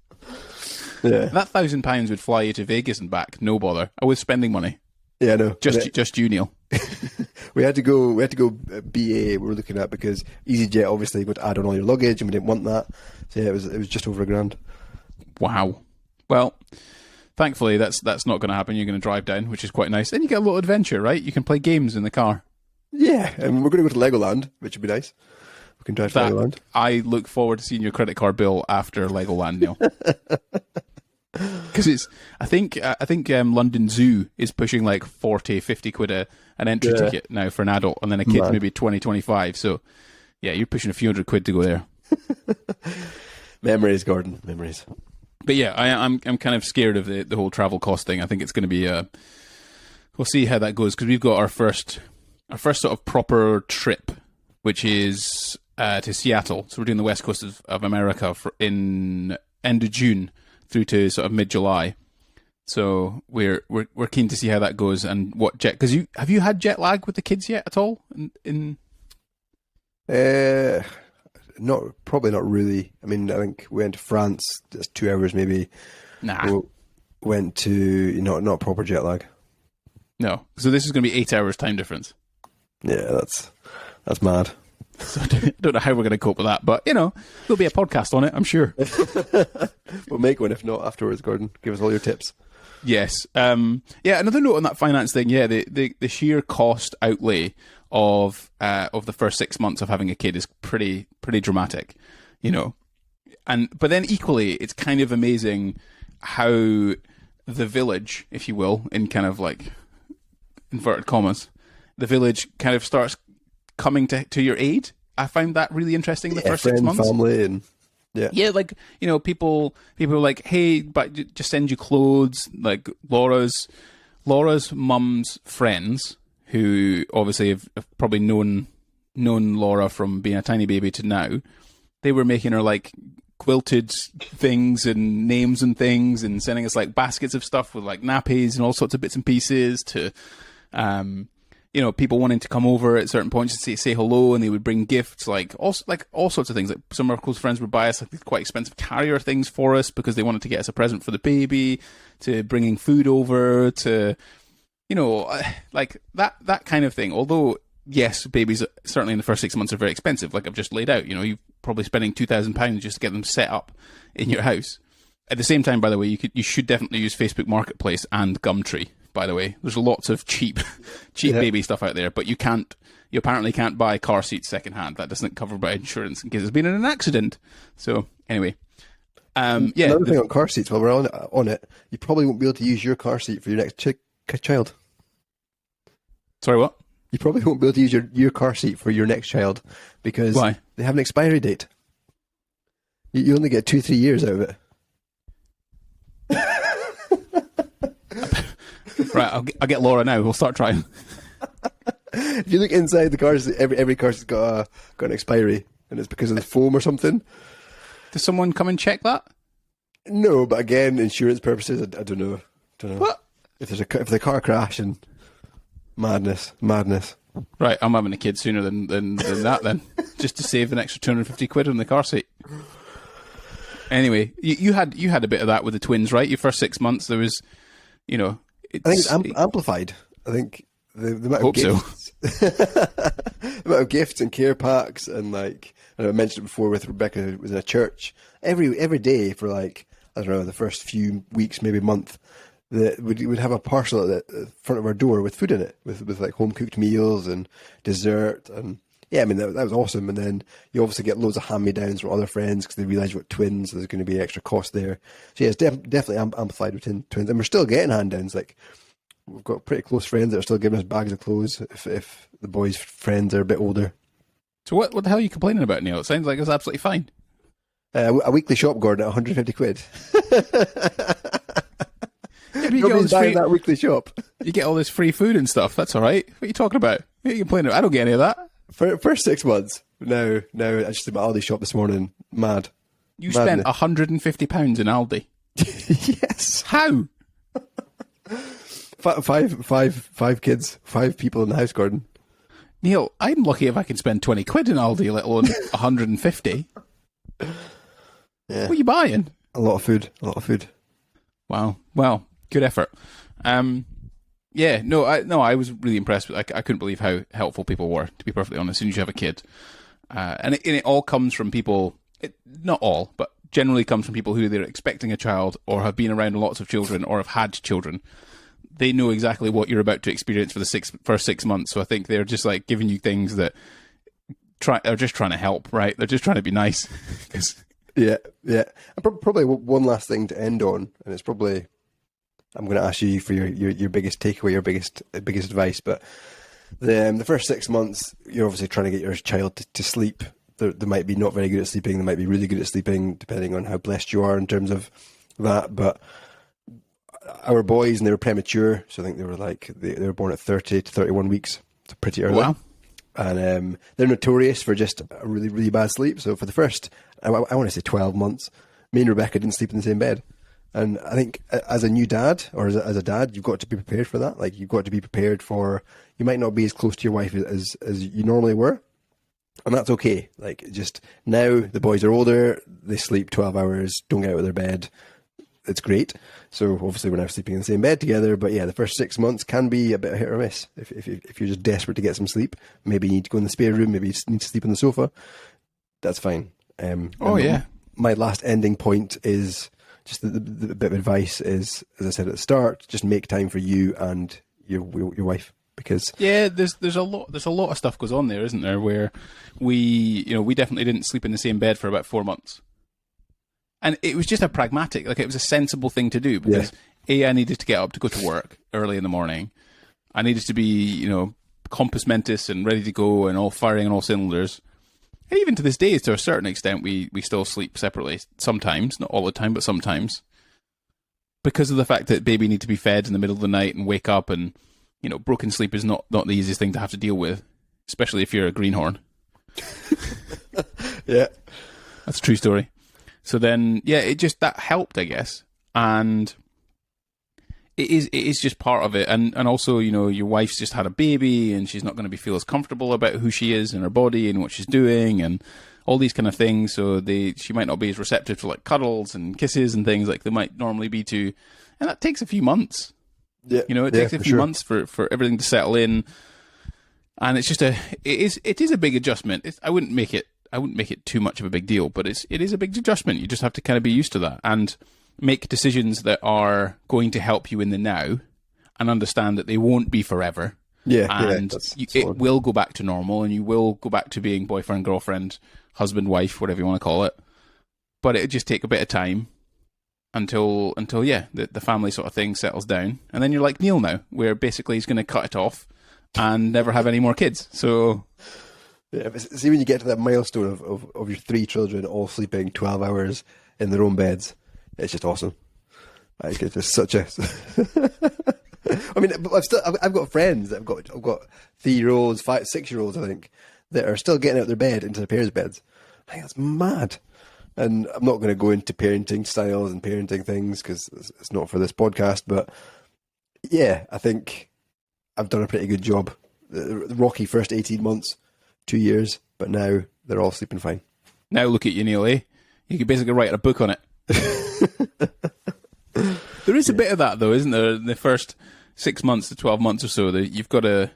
Yeah. That £1,000 would fly you to Vegas and back, no bother. I was spending money. Yeah, no. Just you, Neil. We had to go BA we were looking at because EasyJet obviously would add on all your luggage and we didn't want that. So yeah, it was just over £1,000. Wow. Well, thankfully that's not going to happen. You're going to drive down, which is quite nice. Then you get a little adventure, right? You can play games in the car. Yeah, and we're going to go to Legoland, which would be nice. We can drive to Legoland. I look forward to seeing your credit card bill after Legoland, Neil. Because I think London Zoo is pushing like 40, 50 quid an entry ticket now for an adult, and then a kid maybe 20, 25. So yeah, you're pushing a few hundred quid to go there. Memories, Gordon, memories. But yeah, I'm kind of scared of the whole travel cost thing. I think it's going to be we'll see how that goes, because we've got our first sort of proper trip, which is to Seattle. So we're doing the west coast of America in end of June through to sort of mid-July. So we're keen to see how that goes and what jet. Because have you had jet lag with the kids yet at all? Probably not really. I mean, I think we went to France. It's 2 hours maybe. Nah. We went to not proper jet lag. No. So this is going to be 8 hours time difference. Yeah, that's mad. So I don't know how we're going to cope with that, but there'll be a podcast on it, I'm sure. We'll make one if not afterwards, Gordon. Give us all your tips. Yes. Another note on that finance thing. Yeah, the sheer cost outlay of the first 6 months of having a kid is pretty dramatic, but then equally it's kind of amazing how the village, if you will, in kind of like inverted commas, the village kind of starts coming to your aid. I found that really interesting the first 6 months. Family, and like people are like, hey, but just send you clothes. Like Laura's mum's friends, who obviously have probably known Laura from being a tiny baby to now, they were making her like quilted things and names and things, and sending us like baskets of stuff with like nappies and all sorts of bits and pieces to people wanting to come over at certain points to say hello, and they would bring gifts, like all sorts of things. Like some of our close friends would buy us like these quite expensive carrier things for us because they wanted to get us a present for the baby, to bringing food over, to like that kind of thing. Although yes, babies certainly in the first 6 months are very expensive. Like I've just laid out, you're probably spending £2,000 just to get them set up in your house. At the same time, by the way, you should definitely use Facebook Marketplace and Gumtree. By the way, there's lots of cheap baby stuff out there, but you apparently can't buy car seats secondhand. That doesn't cover by insurance in case there's been an accident. So anyway, Another thing on car seats, while we're on it, you probably won't be able to use your car seat for your next child. Sorry, what? You probably won't be able to use your car seat for your next child because Why? They have an expiry date. You only get 2-3 years out of it. Right, I'll get Laura now. We'll start trying. If you look inside the cars, every car's got an expiry, and it's because of the foam or something. Does someone come and check that? No, but again, insurance purposes, I don't know. What? If the car crash and madness. Right, I'm having a kid sooner than that then, just to save an extra £250 on the car seat. Anyway, you had a bit of that with the twins, right? Your first 6 months, there was, I think it's amplified. I think the amount of gifts, the amount of gifts and care packs, and like I mentioned it before with Rebecca, who was in a church every day for like I don't know the first few weeks, maybe a month. That we'd have a parcel at the front of our door with food in it, with like home cooked meals and dessert, and yeah, I mean that was awesome. And then you obviously get loads of hand-me-downs from other friends because they realise you've got twins, so there's going to be extra cost there. So yeah, it's definitely amplified between twins, and we're still getting hand-downs. Like we've got pretty close friends that are still giving us bags of clothes if the boys' friends are a bit older. So what the hell are you complaining about, Neil? It sounds like it's absolutely fine. A weekly shop, Gordon, at £150. Yeah, you get all this that weekly shop. You get all this free food and stuff. That's all right. What are you talking about? What are you complaining about? I don't get any of that. First 6 months. No. I just did my Aldi shop this morning. Mad. You spent £150 in Aldi. Yes. How? Five kids, 5 people in the house, Gordon. Neil, I'm lucky if I can spend £20 in Aldi, let alone 150. Yeah. What are you buying? A lot of food. Wow. Well, good effort. I was really impressed. I couldn't believe how helpful people were, to be perfectly honest, as soon as you have a kid. And it all comes from people, not all, but generally comes from people who they're expecting a child or have been around lots of children or have had children. They know exactly what you're about to experience for the first 6 months. So I think they're just like giving you things that are just trying to help, right? They're just trying to be nice. Yeah. And probably one last thing to end on, and it's probably I'm going to ask you for your biggest takeaway, your biggest advice. But the first 6 months, you're obviously trying to get your child to sleep. They might be not very good at sleeping. They might be really good at sleeping, depending on how blessed you are in terms of that. But our boys, and they were premature, so I think they were born at 30 to 31 weeks. So pretty early. Wow. And they're notorious for just a really, really bad sleep. So for the first, I want to say 12 months, me and Rebecca didn't sleep in the same bed. And I think as a new dad, or as a dad, you've got to be prepared for that. Like, you've got to be prepared for, you might not be as close to your wife as you normally were. And that's okay. Like, just now the boys are older, they sleep 12 hours, don't get out of their bed. It's great. So obviously we're now sleeping in the same bed together. But yeah, the first 6 months can be a bit of hit or miss. If you're just desperate to get some sleep, maybe you need to go in the spare room, maybe you just need to sleep on the sofa. That's fine. Yeah. My last ending point is just the bit of advice is, as I said at the start, just make time for you and your wife. Because there's a lot of stuff goes on there, isn't there? Where we definitely didn't sleep in the same bed for about 4 months. And it was just it was a sensible thing to do because I needed to get up to go to work early in the morning. I needed to be, compos mentis and ready to go and all firing on all cylinders. And even to this day, to a certain extent, we still sleep separately sometimes, not all the time, but sometimes. Because of the fact that baby need to be fed in the middle of the night and wake up, and, broken sleep is not the easiest thing to have to deal with, especially if you're a greenhorn. Yeah. That's a true story. So then, that helped, I guess. And it is just part of it. And also, your wife's just had a baby and she's not going to feel as comfortable about who she is and her body and what she's doing and all these kind of things. So she might not be as receptive to like cuddles and kisses and things like they might normally be to. And that takes a few months. Yeah. It takes a few months for everything to settle in. And it's just it is a big adjustment. I wouldn't make it too much of a big deal, but it is a big adjustment. You just have to kind of be used to that and make decisions that are going to help you in the now, and understand that they won't be forever. Yeah, and it will go back to normal, and you will go back to being boyfriend, girlfriend, husband, wife, whatever you want to call it. But it'll just take a bit of time until the family sort of thing settles down, and then you're like Neil now, where basically he's going to cut it off and never have any more kids. So yeah, but see, when you get to that milestone of your 3 children all sleeping 12 hours in their own beds, it's just awesome. Like, it's just such a. I mean, I've got friends that I've got 3-year-olds, 5, 6-year-olds, I think, that are still getting out of their bed into their parents' beds. I think that's mad. And I'm not going to go into parenting styles and parenting things because it's not for this podcast. But yeah, I think I've done a pretty good job. The rocky first 18 months, 2 years, but now they're all sleeping fine. Now look at you, Neil, eh? You could basically write a book on it. There is a bit of that, though, isn't there? In the first 6 months to 12 months or so, that you've got to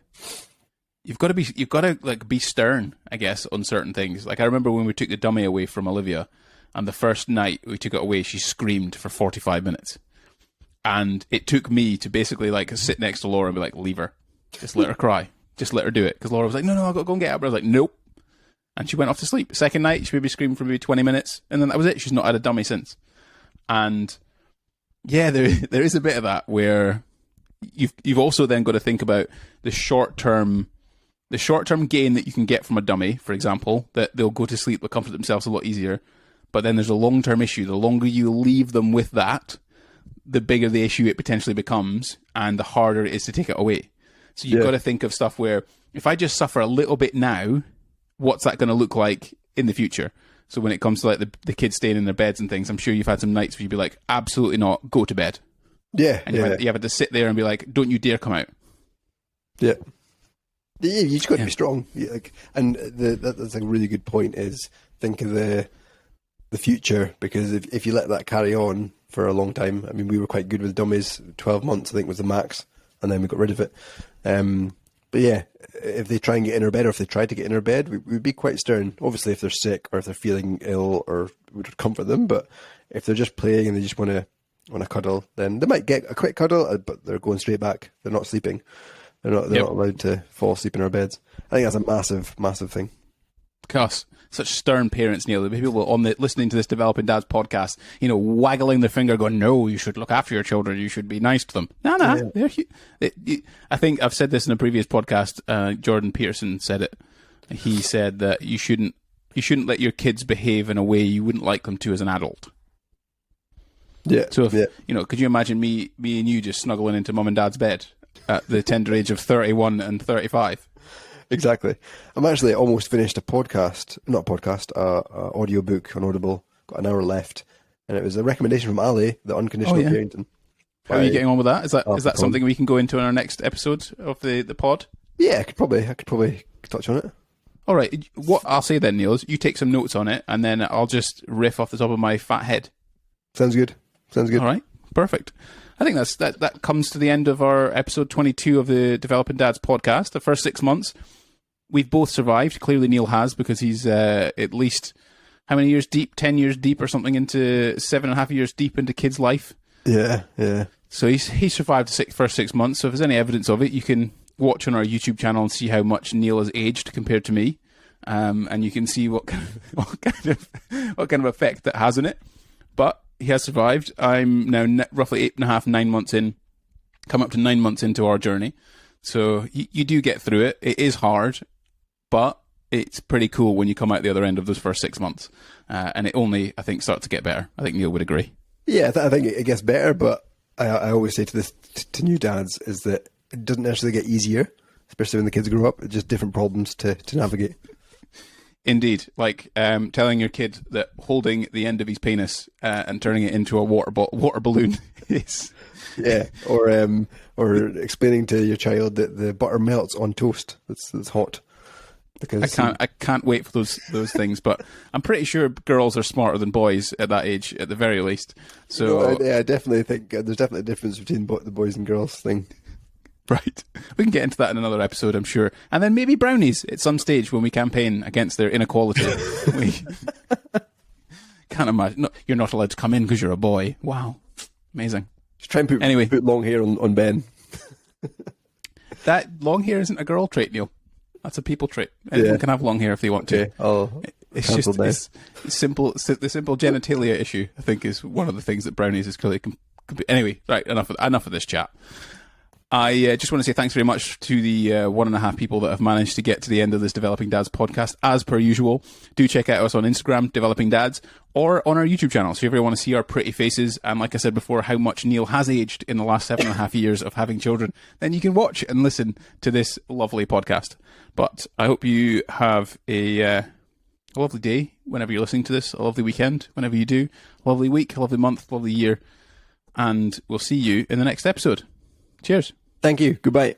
like be stern, I guess, on certain things. Like I remember when we took the dummy away from Olivia, and the first night we took it away, she screamed for 45 minutes, and it took me to basically like sit next to Laura and be like, "Leave her, just let her cry, just let her do it." Because Laura was like, "No, I've got to go and get her." But I was like, "Nope," and she went off to sleep. Second night, she maybe screamed for maybe 20 minutes, and then that was it. She's not had a dummy since, and yeah, there is a bit of that where you've also then got to think about the short term gain that you can get from a dummy, for example, that they'll go to sleep, they'll comfort themselves a lot easier. But then there's a long term issue. The longer you leave them with that, the bigger the issue it potentially becomes, and the harder it is to take it away. So you've got to think of stuff where if I just suffer a little bit now, what's that going to look like in the future? So when it comes to like the kids staying in their beds and things, I'm sure you've had some nights where you'd be like, absolutely not, go to bed. Yeah. And you have to sit there and be like, don't you dare come out. Yeah. Yeah, you just got to be strong. Yeah, and that's a really good point, is think of the future, because if you let that carry on for a long time, I mean, we were quite good with dummies, 12 months I think was the max, and then we got rid of it. But yeah, if they try and get in our bed, or if they try to get in our bed, we'd be quite stern. Obviously, if they're sick or if they're feeling ill, or we would comfort them. But if they're just playing and they just want to cuddle, then they might get a quick cuddle, but they're going straight back. They're not sleeping. They're not allowed to fall asleep in our beds. I think that's a massive, massive thing. Gosh, such stern parents, Neil. The people listening to this Developing Dads podcast, waggling their finger, going, "No, you should look after your children. You should be nice to them." No. Yeah. I think I've said this in a previous podcast. Jordan Peterson said it. He said that you shouldn't let your kids behave in a way you wouldn't like them to as an adult. Yeah. So could you imagine me and you just snuggling into mum and dad's bed at the tender age of 31 and 35? Exactly. I'm actually almost finished an audio book on Audible. Got an hour left, and it was a recommendation from Ali, the Unconditional Parenting. How are you getting on with that? Is that something we can go into in our next episode of the pod? Yeah, I could probably touch on it. All right. What I'll say then, Neil, is you take some notes on it, and then I'll just riff off the top of my fat head. Sounds good. All right. Perfect. I think that comes to the end of our episode 22 of the Developing Dads podcast. The first 6 months, we've both survived. Clearly, Neil has, because he's at least how many years deep? 10 years deep or something, into 7.5 years deep into kids' life. Yeah. So he survived the first 6 months. So if there's any evidence of it, you can watch on our YouTube channel and see how much Neil has aged compared to me, and you can see what kind of effect that has on it. But he has survived. I'm now roughly 8.5, 9 months in, come up to 9 months into our journey. So you do get through it. It is hard, but it's pretty cool when you come out the other end of those first 6 months. And it only, I think, starts to get better. I think Neil would agree. Yeah, I think it gets better, but I always say to new dads is that it doesn't necessarily get easier, especially when the kids grow up. It's just different problems to navigate. Indeed, like telling your kid that holding the end of his penis and turning it into a water balloon is... Yeah, or explaining to your child that the butter melts on toast that's hot. Because I can't wait for those things, but I'm pretty sure girls are smarter than boys at that age, at the very least. So I definitely think there's definitely a difference between the boys and girls thing. Right. We can get into that in another episode, I'm sure. And then maybe brownies at some stage when we campaign against their inequality. We can't imagine. No, you're not allowed to come in because you're a boy. Wow. Amazing. Just try and put long hair on Ben. That long hair isn't a girl trait, Neil. That's a people trait. Anyone can have long hair if they want to. It's just it's simple. The simple genitalia issue, I think, is one of the things that brownies is clearly. Anyway, right. Enough of this chat. I just want to say thanks very much to the 1.5 people that have managed to get to the end of this Developing Dads podcast. As per usual, do check out us on Instagram, Developing Dads, or on our YouTube channel. So if you ever want to see our pretty faces, and like I said before, how much Neil has aged in the last 7.5 years of having children, then you can watch and listen to this lovely podcast. But I hope you have a lovely day whenever you're listening to this, a lovely weekend whenever you do, a lovely week, a lovely month, a lovely year, and we'll see you in the next episode. Cheers. Thank you. Goodbye.